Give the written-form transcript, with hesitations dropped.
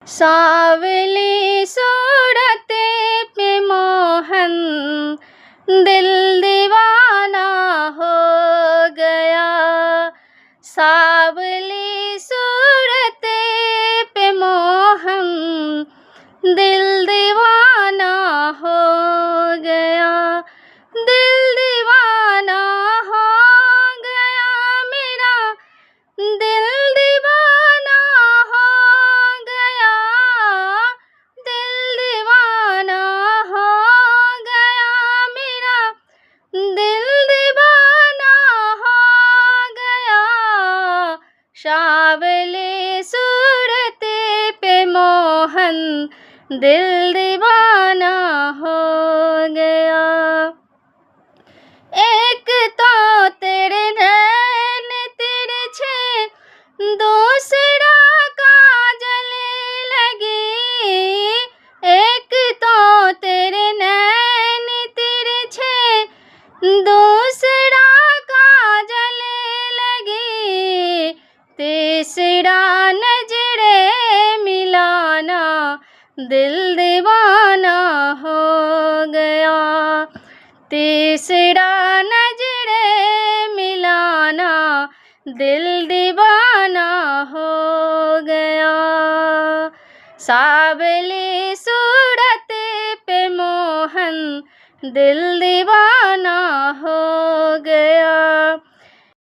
सावली सूरत पे मोहन दिल दीवाना हो गया। सावली सूरत पे मोहन दिल दीवाना हो गया। दिल दीवाना हो गया मेरा, दिल दीवाना हो गया। दिल दीवाना हो गया मेरा, दिल दीवाना हो गया। सावली सूरत पे मोहन दिल दीवाना हो गया। एक तो तेरे नैन तिरछे, दूसरा काजल लगी। एक तो तेरे नैन तिरछे, दूसरा काजल लगी। तीसरा नजरे मिलाना दिल दीवाना हो गया। तीसरा नजरे मिलाना दिल दीवाना हो गया। सावली सूरत पे मोहन दिल दीवाना हो गया।